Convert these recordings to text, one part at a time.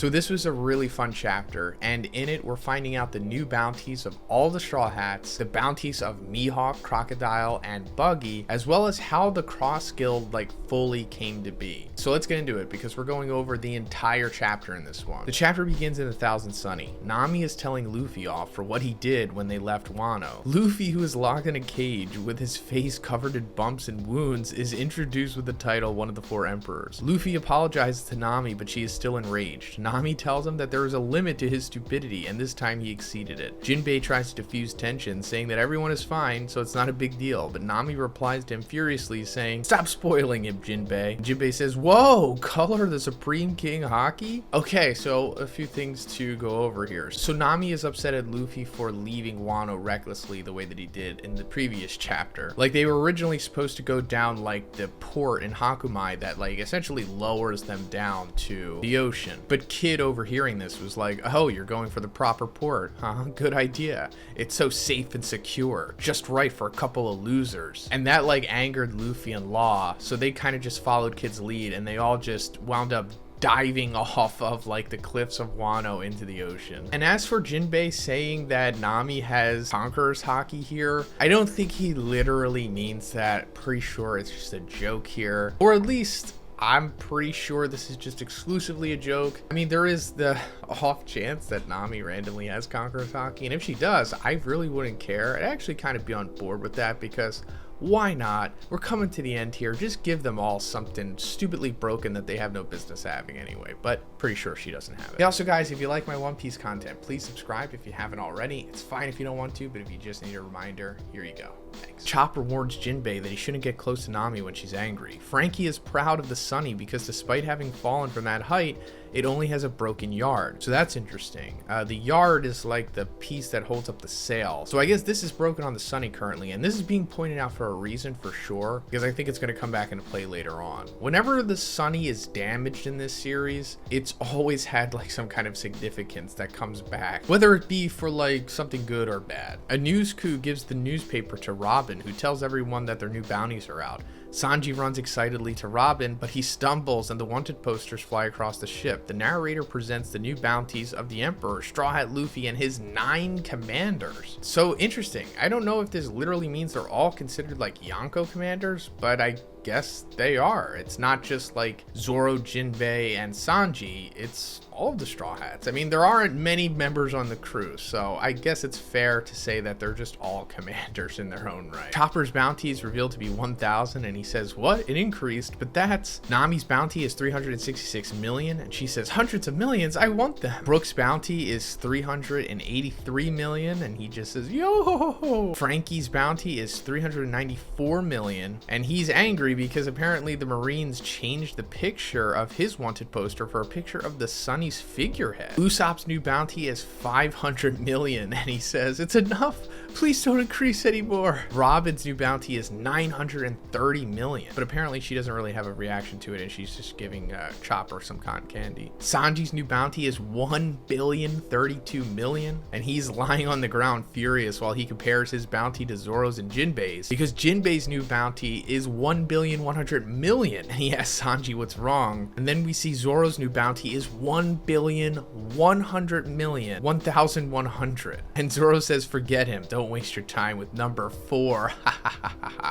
So this was a really fun chapter, and in it we're finding out the new bounties of all the Straw Hats, the bounties of Mihawk, Crocodile, and Buggy, as well as how the Cross Guild like fully came to be. So let's get into it because we're going over the entire chapter in this one. The chapter begins in 1000 Sunny. Nami is telling Luffy off for what he did when they left Wano. Luffy, who is locked in a cage with his face covered in bumps and wounds, is introduced with the title One of the Four Emperors. Luffy apologizes to Nami, but she is still enraged. Nami tells him that there is a limit to his stupidity, and this time he exceeded it. Jinbei tries to diffuse tension, saying that everyone is fine, so it's not a big deal, but Nami replies to him furiously, saying, "Stop spoiling him, Jinbei." Jinbei says, "Whoa, Color the Supreme King Haki?" Okay, so a few things to go over here. So Nami is upset at Luffy for leaving Wano recklessly the way that he did in the previous chapter. Like, they were originally supposed to go down like the port in Hakumai that like essentially lowers them down to the ocean. But Kid, overhearing this, was like, "Oh, you're going for the proper port, huh? Good idea. It's so safe and secure. Just right for a couple of losers." And that like angered Luffy and Law, so they kind of just followed Kid's lead, and they all just wound up diving off of like the cliffs of Wano into the ocean. And as for Jinbei saying that Nami has Conqueror's Haki here, I don't think he literally means that. Pretty sure it's just a joke here, or at least I'm pretty sure this is just exclusively a joke. I mean, there is the off chance that Nami randomly has Conqueror's Haki, and if she does, I really wouldn't care. I'd actually kind of be on board with that because why not? We're coming to the end here. Just give them all something stupidly broken that they have no business having anyway, but pretty sure she doesn't have it. Hey, also guys, if you like my One Piece content, please subscribe if you haven't already. It's fine if you don't want to, but if you just need a reminder, here you go. Thanks. Chopper warns Jinbei that he shouldn't get close to Nami when she's angry. Frankie is proud of the Sunny because despite having fallen from that height, it only has a broken yard. So that's interesting. The yard is like the piece that holds up the sail. So I guess this is broken on the Sunny currently, and this is being pointed out for a reason for sure, because I think it's going to come back into play later on. Whenever the Sunny is damaged in this series, it's always had like some kind of significance that comes back, whether it be for like something good or bad. A news coup gives the newspaper to Robin, who tells everyone that their new bounties are out. Sanji runs excitedly to Robin, but he stumbles and the wanted posters fly across the ship. The narrator presents the new bounties of the Emperor, Straw Hat Luffy, and his 9 commanders. So interesting. I don't know if this literally means they're all considered like Yonko commanders, but I guess they are. It's not just like Zoro, Jinbei, and Sanji. It's all of the Straw Hats. I mean, there aren't many members on the crew, so I guess it's fair to say that they're just all commanders in their own right. Chopper's bounty is revealed to be 1,000, and he says, "What? It increased, but that's..." Nami's bounty is 366 million, and she says, "Hundreds of millions, I want them." Brooke's bounty is 383 million, and he just says, "Yo!" Frankie's bounty is 394 million, and he's angry because apparently the Marines changed the picture of his wanted poster for a picture of the Sunny's figurehead. Usopp's new bounty is 500 million, and he says, "It's enough. Please don't increase anymore." Robin's new bounty is 930 million, but apparently she doesn't really have a reaction to it, and she's just giving Chopper some cotton candy. Sanji's new bounty is 1,032 million, and he's lying on the ground furious while he compares his bounty to Zoro's and Jinbei's, because Jinbei's new bounty is 1,100 million, and he asks Sanji what's wrong, and then we see Zoro's new bounty is 1,100 million, 1,100, and Zoro says, "Forget him, don't waste your time with number 4.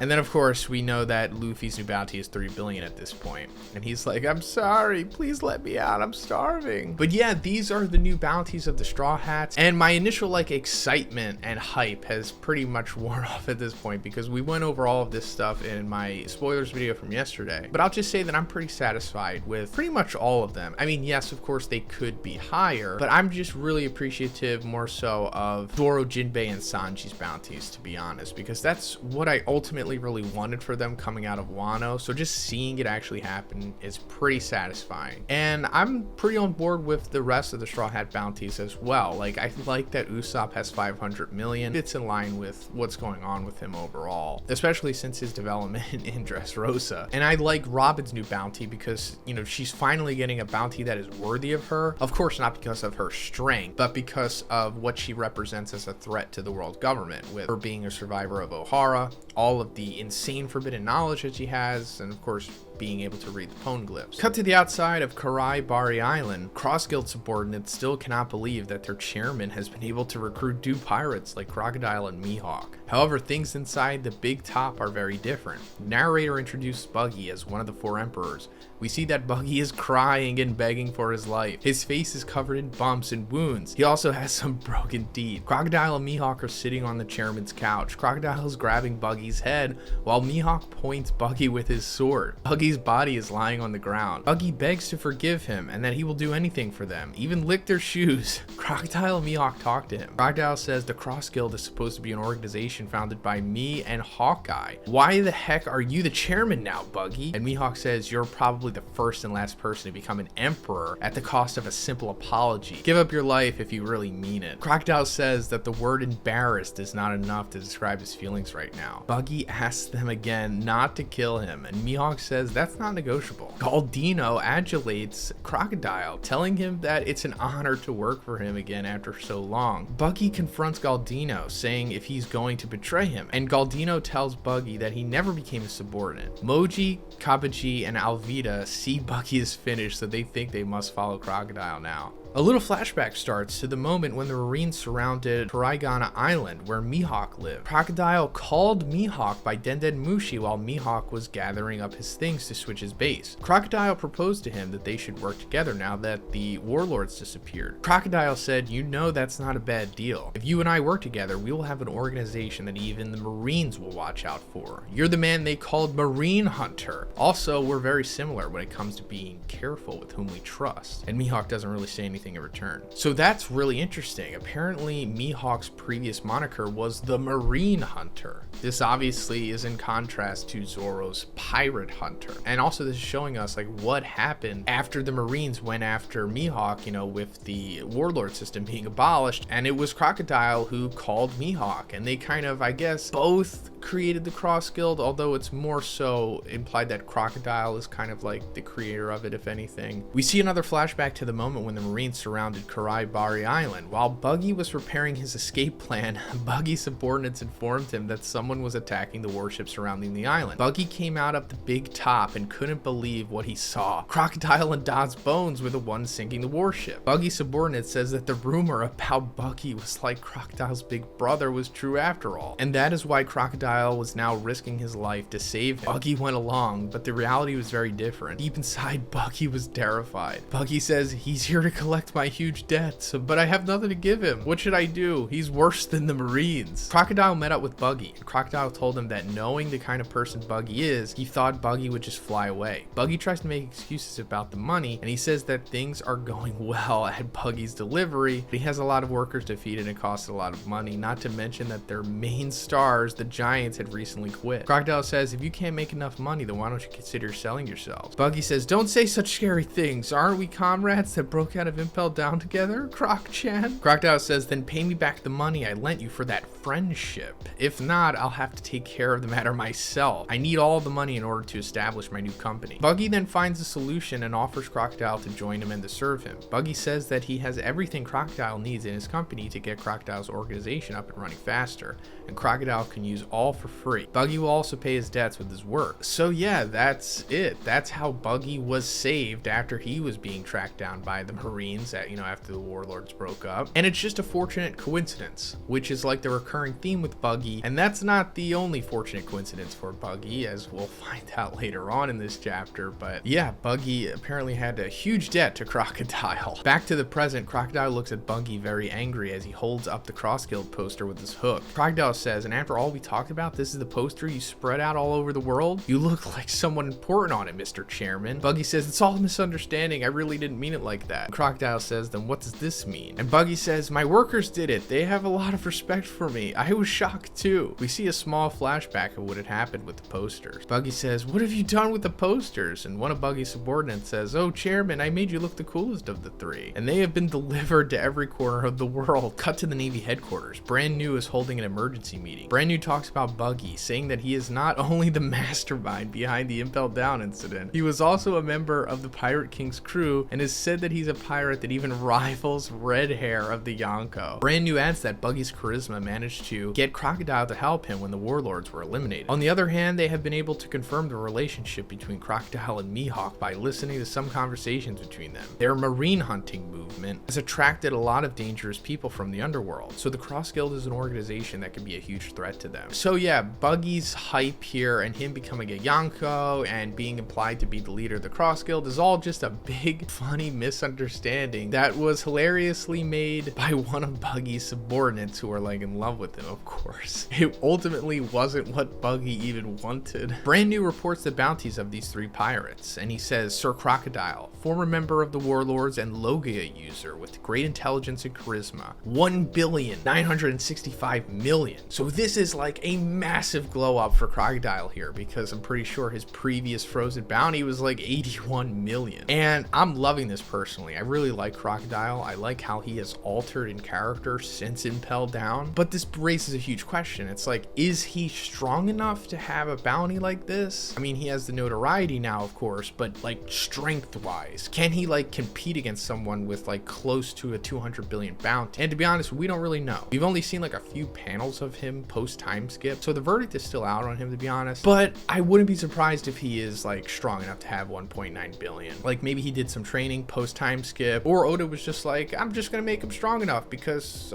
And then of course we know that Luffy's new bounty is 3 billion at this point, and he's like, "I'm sorry, please let me out, I'm starving." But yeah, these are the new bounties of the Straw Hats, and my initial like excitement and hype has pretty much worn off at this point because we went over all of this stuff in my spoilers video from yesterday. But I'll just say that I'm pretty satisfied with pretty much all of them. I mean, yes, of course they could be higher, but I'm just really appreciative more so of Zoro, Jinbei, and Sanji's bounties, to be honest, because that's what I ultimately really wanted for them coming out of Wano. So just seeing it actually happen is pretty satisfying, and I'm pretty on board with the rest of the Straw Hat bounties as well. Like, I like that Usopp has 500 million. It's in line with what's going on with him overall, especially since his development in Dressrosa. And I like Robin's new bounty because, you know, she's finally getting a bounty that is worthy of her. Of course, not because of her strength, but because of what she represents as a threat to the world government, with her being a survivor of Ohara, all of the insane forbidden knowledge that she has, and of course being able to read the poneglyphs. Cut to the outside of Karai Bari Island. Cross Guild subordinates still cannot believe that their chairman has been able to recruit new pirates like Crocodile and Mihawk. However, things inside the big top are very different. The narrator introduced Buggy as one of the 4 emperors. We see that Buggy is crying and begging for his life. His face is covered in bumps and wounds. He also has some broken teeth. Crocodile and Mihawk are sitting on the chairman's couch. Crocodile is grabbing Buggy's head while Mihawk points Buggy with his sword. Buggy's body is lying on the ground. Buggy begs to forgive him and that he will do anything for them, even lick their shoes. Crocodile and Mihawk talk to him. Crocodile says the Cross Guild is supposed to be an organization founded by me and Hawkeye. Why the heck are you the chairman now, Buggy? And Mihawk says, you're probably the first and last person to become an emperor at the cost of a simple apology. Give up your life if you really mean it. Crocodile says that the word embarrassed is not enough to describe his feelings right now. Buggy asks them again not to kill him, and Mihawk says that's not negotiable. Galdino adulates Crocodile, telling him that it's an honor to work for him again after so long. Buggy confronts Galdino, saying if he's going to betray him, and Galdino tells Buggy that he never became a subordinate. Moji, Kabaji, and Alvida see Buggy is finished, so they think they must follow Crocodile now. A little flashback starts to the moment when the Marines surrounded Paraigana Island where Mihawk lived. Crocodile called Mihawk by Denden Mushi while Mihawk was gathering up his things to switch his base. Crocodile proposed to him that they should work together now that the warlords disappeared. Crocodile said, you know that's not a bad deal. If you and I work together, we will have an organization that even the Marines will watch out for. You're the man they called Marine Hunter. Also, we're very similar when it comes to being careful with whom we trust. And Mihawk doesn't really say anything in return. So that's really interesting. Apparently Mihawk's previous moniker was the Marine Hunter. This obviously is in contrast to Zoro's Pirate Hunter. And also this is showing us like what happened after the Marines went after Mihawk, you know, with the warlord system being abolished, and it was Crocodile who called Mihawk, and they kind of, I guess, both created the Cross Guild, although it's more so implied that Crocodile is kind of like the creator of it, if anything. We see another flashback to the moment when the Marines surrounded Karai Bari Island. While Buggy was preparing his escape plan, Buggy's subordinates informed him that someone was attacking the warships surrounding the island. Buggy came out up the big top and couldn't believe what he saw. Crocodile and Dod's bones were the ones sinking the warship. Buggy's subordinate says that the rumor about Buggy was like Crocodile's big brother was true after all, and that is why Crocodile was now risking his life to save him. Buggy went along, but the reality was very different. Deep inside, Buggy was terrified. Buggy says, he's here to collect my huge debts, but I have nothing to give him. What should I do? He's worse than the Marines. Crocodile met up with Buggy, and Crocodile told him that knowing the kind of person Buggy is, he thought Buggy would just fly away. Buggy tries to make excuses about the money, and he says that things are going well at Buggy's delivery, but he has a lot of workers to feed and it costs a lot of money, not to mention that their main stars, the Giants, had recently quit. Crocodile says, if you can't make enough money, then why don't you consider selling yourselves? Buggy says, don't say such scary things. Aren't we comrades that broke out of Impel Down together, Croc-chan? Crocodile says, then pay me back the money I lent you for that friendship. If not, I'll have to take care of the matter myself. I need all the money in order to establish my new company. Buggy then finds a solution and offers Crocodile to join him and to serve him. Buggy says that he has everything Crocodile needs in his company to get Crocodile's organization up and running faster, and Crocodile can use all for free. Buggy will also pay his debts with his work. So yeah, that's it. That's how Buggy was saved after he was being tracked down by the Marines after the warlords broke up. And it's just a fortunate coincidence, which is like the recurring theme with Buggy. And that's not the only fortunate coincidence for Buggy, as we'll find out later on in this chapter. But yeah, Buggy apparently had a huge debt to Crocodile. Back to the present, Crocodile looks at Buggy very angry as he holds up the Cross Guild poster with his hook. Crocodile says, and after all we talked about, this is the poster you spread out all over the world? You look like someone important on it, Mr. Chairman. Buggy says, it's all a misunderstanding. I really didn't mean it like that. Crocodile says, then what does this mean? And Buggy says, my workers did it. They have a lot of respect for me. I was shocked too. We see a small flashback of what had happened with the posters. Buggy says, what have you done with the posters? And one of Buggy's subordinates says, oh, Chairman, I made you look the coolest of the three. And they have been delivered to every corner of the world. Cut to the Navy headquarters. Brand New is holding an emergency meeting. Brand New talks about about Buggy, saying that he is not only the mastermind behind the Impel Down incident, he was also a member of the Pirate King's crew and is said that he's a pirate that even rivals Red Hair of the Yonko. Brand New adds that Buggy's charisma managed to get Crocodile to help him when the warlords were eliminated. On the other hand, they have been able to confirm the relationship between Crocodile and Mihawk by listening to some conversations between them. Their marine hunting movement has attracted a lot of dangerous people from the underworld, so the Cross Guild is an organization that can be a huge threat to them. So yeah, Buggy's hype here and him becoming a Yonko and being implied to be the leader of the Cross Guild is all just a big funny misunderstanding that was hilariously made by one of Buggy's subordinates who are like in love with him, of course. It ultimately wasn't what Buggy even wanted. Brand New reports the bounties of these 3 pirates, and he says, Sir Crocodile, former member of the warlords and Logia user with great intelligence and charisma, 1,965,000,000. So this is like a massive glow up for Crocodile here, because I'm pretty sure his previous frozen bounty was like 81 million. And I'm loving this personally. I really like Crocodile. I like how he has altered in character since Impel Down, but this raises a huge question. It's like, is he strong enough to have a bounty like this? I mean, he has the notoriety now, of course, but like strength wise, can he like compete against someone with like close to a 200 billion bounty? And to be honest, we don't really know. We've only seen like a few panels of him post time skip, so the verdict is still out on him, to be honest, but I wouldn't be surprised if he is like strong enough to have 1.9 billion. Like maybe he did some training post time skip, or Oda was just like, I'm just gonna make him strong enough because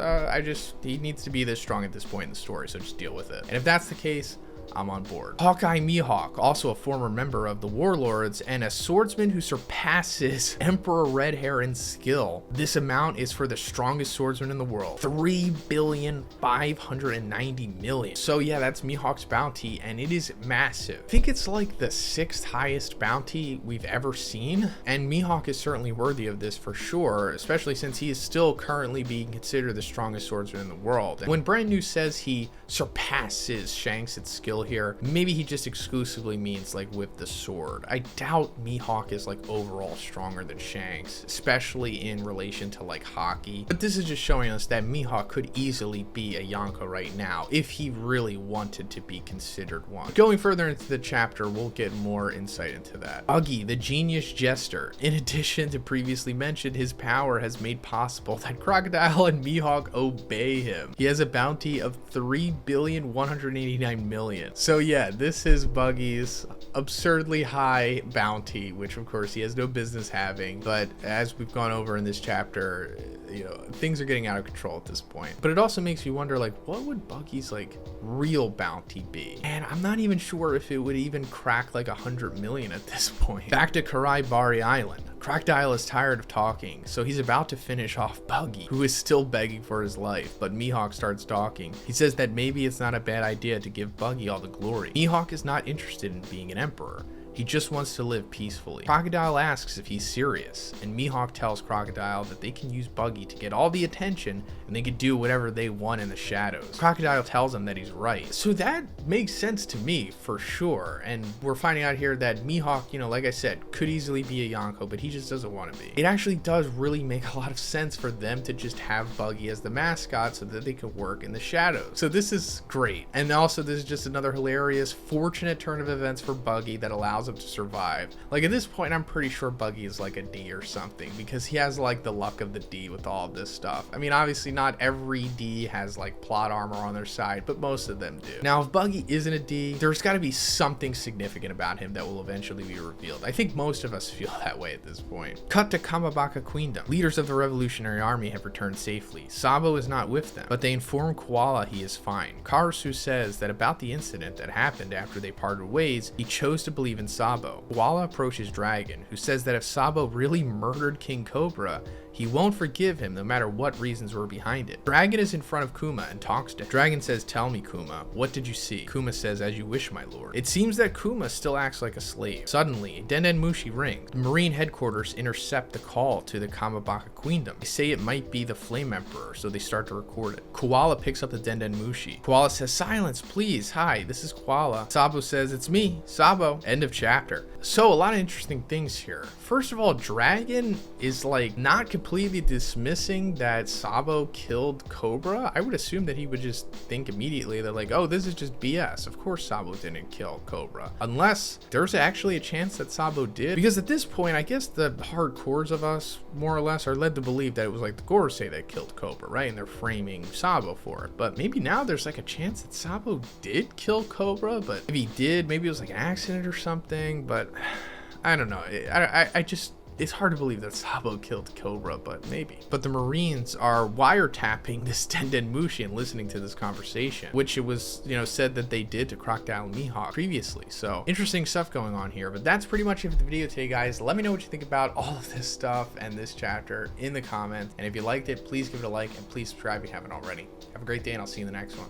he needs to be this strong at this point in the story, so just deal with it. And if that's the case, I'm on board. Hawkeye Mihawk, also a former member of the Warlords and a swordsman who surpasses Emperor Red Hair in skill. This amount is for the strongest swordsman in the world, 3,590,000,000. So yeah, that's Mihawk's bounty, and it is massive. I think it's like the 6th highest bounty we've ever seen, and Mihawk is certainly worthy of this for sure, especially since he is still currently being considered the strongest swordsman in the world. And when Brand New says he surpasses Shanks at skill here, maybe he just exclusively means like with the sword. I doubt Mihawk is like overall stronger than Shanks, especially in relation to like hockey. But this is just showing us that Mihawk could easily be a Yonko right now if he really wanted to be considered one. Going further into the chapter, we'll get more insight into that. Buggy, the genius jester, in addition to previously mentioned, his power has made possible that Crocodile and Mihawk obey him. He has a bounty of 3,189,000,000. So yeah, this is Buggy's absurdly high bounty, which of course he has no business having, but as we've gone over in this chapter, you know, things are getting out of control at this point. But it also makes you wonder, like, what would Buggy's like real bounty be? And I'm not even sure if it would even crack like 100 million at this point. Back to Karai Bari Island. Crocodile is tired of talking, so he's about to finish off Buggy, who is still begging for his life, but Mihawk starts talking. He says that maybe it's not a bad idea to give Buggy all the glory. Mihawk is not interested in being an emperor. He just wants to live peacefully. Crocodile asks if he's serious, and Mihawk tells Crocodile that they can use Buggy to get all the attention and they can do whatever they want in the shadows. Crocodile tells him that he's right. So that makes sense to me for sure. And we're finding out here that Mihawk, you know, like I said, could easily be a Yonko, but he just doesn't want to be. It actually does really make a lot of sense for them to just have Buggy as the mascot so that they can work in the shadows. So this is great. And also this is just another hilarious, fortunate turn of events for Buggy that allows him to survive. Like at this point, I'm pretty sure Buggy is like a D or something because he has like the luck of the D with all of this stuff. I mean, obviously not every D has like plot armor on their side, but most of them do. Now, if Buggy isn't a D, there's got to be something significant about him that will eventually be revealed. I think most of us feel that way at this point. Cut to Kamabaka Queendom. Leaders of the Revolutionary Army have returned safely. Sabo is not with them, but they inform Koala he is fine. Karasu says that about the incident that happened after they parted ways, he chose to believe in Sabo. Koala approaches Dragon, who says that if Sabo really murdered King Cobra, he won't forgive him no matter what reasons were behind it. Dragon is in front of Kuma and talks to him. Dragon says, "Tell me, Kuma, what did you see?" Kuma says, "As you wish, my lord." It seems that Kuma still acts like a slave. Suddenly, Denden Mushi rings. The Marine headquarters intercept the call to the Kamabaka Queendom. They say it might be the Flame Emperor, so they start to record it. Koala picks up the Denden Mushi. Koala says, "Silence, please. Hi, this is Koala." Sabo says, "It's me, Sabo." End of chapter. So a lot of interesting things here. First of all, Dragon is like not completely dismissing that Sabo killed Cobra, I would assume that he would just think immediately that like, oh, this is just BS. Of course Sabo didn't kill Cobra. Unless there's actually a chance that Sabo did. Because at this point, I guess the hardcores of us, more or less, are led to believe that it was like the Gorosei that killed Cobra, right? And they're framing Sabo for it. But maybe now there's like a chance that Sabo did kill Cobra, but if he did, maybe it was like an accident or something. But I don't know. I just, it's hard to believe that Sabo killed Cobra, but maybe. But the Marines are wiretapping this Denden Mushi and listening to this conversation, which it was, you know, said that they did to Crocodile and Mihawk previously. So interesting stuff going on here. But that's pretty much it for the video today, guys. Let me know what you think about all of this stuff and this chapter in the comments. And if you liked it, please give it a like and please subscribe if you haven't already. Have a great day, and I'll see you in the next one.